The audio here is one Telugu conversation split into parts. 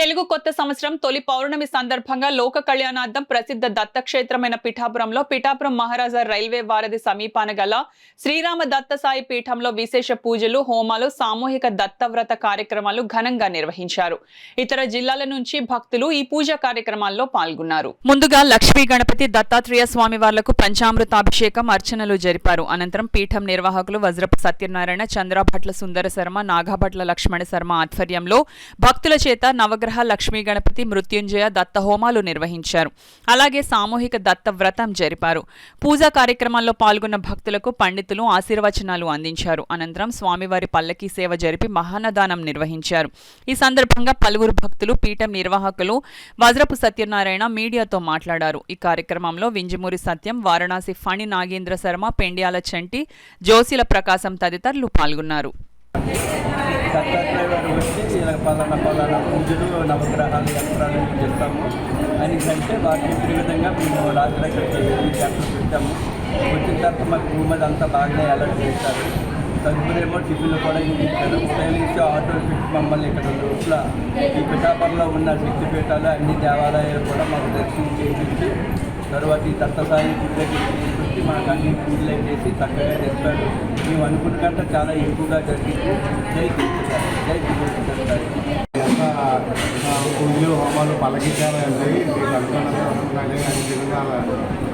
తెలుగు కొత్త సంవత్సరం తొలి పౌర్ణమి సందర్భంగా లోక కళ్యాణార్థం ప్రసిద్ధ దత్తక్షేత్రమైన పిఠాపురంలో పిఠాపురం మహారాజా రైల్వే వారధి సమీపాన గల శ్రీరామ దత్తసాయి పీఠంలో విశేష పూజలు, హోమాలు, సామూహిక దత్తవ్రత కార్యక్రమాలు ఘనంగా నిర్వహించారు. ఇతర జిల్లాల నుంచి భక్తులు ఈ పూజా కార్యక్రమాల్లో పాల్గొన్నారు. ముందుగా లక్ష్మీ గణపతి దత్తాత్రేయ స్వామి వార్లకు పంచామృతాభిషేకం, అర్చనలు జరిపారు. అనంతరం పీఠం నిర్వాహకులు వజ్రపు సత్యనారాయణ, చంద్రభట్ల సుందర శర్మ, నాగభట్ల లక్ష్మణ శర్మ ఆధ్వర్యంలో భక్తుల చేత నవగ్రహ లక్ష్మీ గణపతి, మృత్యుంజయ దత్త హోమాలు నిర్వహించారు. అలాగే సామూహిక దత్త వ్రతం జరిపారు. పూజా కార్యక్రమాల్లో పాల్గొన్న భక్తులకు పండితులు ఆశీర్వచనాలు అందించారు. అనంతరం స్వామివారి పల్లకీ సేవ జరిపి మహాన్నదానం నిర్వహించారు. ఈ సందర్భంగా పలువురు భక్తులు, పీఠం నిర్వాహకులు వజ్రపు సత్యనారాయణ మీడియాతో మాట్లాడారు. ఈ కార్యక్రమంలో వింజమూరి సత్యం, వారణాసి ఫణి నాగేంద్ర శర్మ, పెండ్యాల చంటి, జోసిల ప్రకాశం తదితరులు పాల్గొన్నారు. దత్తాత్రేయ గారు వచ్చి ఇలా పలానా పూజలు, నవగ్రహాలు, యంత్రాలు చేస్తాము అని అంటే వాటిని ఈ విధంగా మేము రాత్రి అక్కడికి యంత్రం పెట్టాము. వచ్చిన తర్వాత మాకు రూమ్ అది అంతా బాగానే అలర్ట్ చేస్తారు. తదుపరేమో టిఫిన్లు కూడా ఇచ్చారు. ఉపయోగించి ఆటోలు పెట్టి మమ్మల్ని ఇక్కడ రోజుల ఈ పిఠాపురంలో ఉన్న శక్తిపీఠాలు, అన్ని దేవాలయాలు కూడా మాకు దర్శనం చేయించి తర్వాత ఈ దత్తసాయి పూజలకి తీసుకొచ్చి మాకు అన్ని పూజలు చేసి చక్కగా చేస్తారు. మేము అనుకున్న కంటే చాలా ఎక్కువగా జరిగింది. జై కృష్ణ, జై కృష్ణ. పూజలు, హోమాలు, పల్లకీ సేవ ఉంటాయి. మీకు అనుకున్న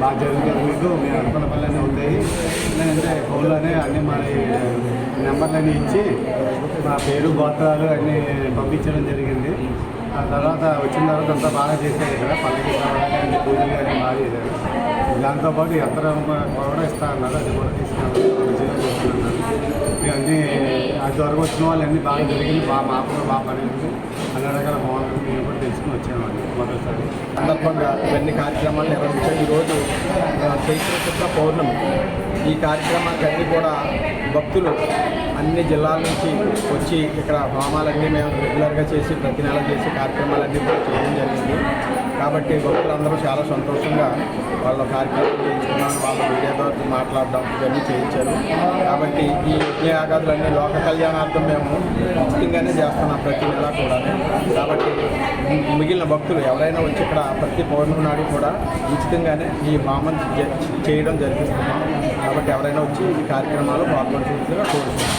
బాగా జరుగుతుంది. మీకు మేము అనుకున్న పనులన్నీ ఉంటాయి. ఎందుకంటే ఫోన్లోనే అన్నీ మా నెంబర్లన్నీ ఇచ్చి మా పేరు, గోత్రాలు అన్నీ పంపించడం జరిగింది. ఆ తర్వాత వచ్చిన తర్వాత అంతా బాగా చేశారు. ఇక్కడ పల్లకీ సేవ అన్ని పూజలు అన్నీ బాగా చేశారు. దాంతోపాటు యంత్రం కూడా ఇస్తా అన్నారు. అది కూడా తీసుకున్నారు. అన్నీ అది వరకు వచ్చిన వాళ్ళు అన్నీ బాగా జరిగింది. మాకు కూడా బాగా పనిచేసింది. అన్ని రకాల బాగుంటుంది. మేము కూడా తెలుసుకుని వచ్చామండి మొదటిసారి. సందర్భంగా ఇవన్నీ కార్యక్రమాలు నిర్వహించాం. ఈరోజు చైత్ర పౌర్ణమి. ఈ కార్యక్రమాలన్నీ కూడా భక్తులు అన్ని జిల్లాల నుంచి వచ్చి ఇక్కడ హోమాలన్నీ మేము రెగ్యులర్గా చేసి ప్రతి నెల చేసి కార్యక్రమాలన్నీ కూడా చేయడం జరిగింది. కాబట్టి భక్తులందరూ చాలా సంతోషంగా వాళ్ళ కార్యక్రమం చేయించుకున్నాను. వాళ్ళ మీడియా ద్వారా మాట్లాడడం ఇవన్నీ చేయించారు. కాబట్టి ఈ యజ్ఞయాగాదులన్నీ లోక కళ్యాణార్థం మేము ఉచితంగానే చేస్తున్నాం ప్రతి నెల కూడా. కాబట్టి మిగిలిన భక్తులు ఎవరైనా వచ్చి ఇక్కడ ప్రతి పౌర్ణమి నాడు కూడా ఉచితంగానే ఈ హోమం చేయడం జరిపిస్తున్నాం. కాబట్టి ఎవరైనా వచ్చి ఈ కార్యక్రమాలు పాల్గొనవలసిందిగా కోరుతున్నాం.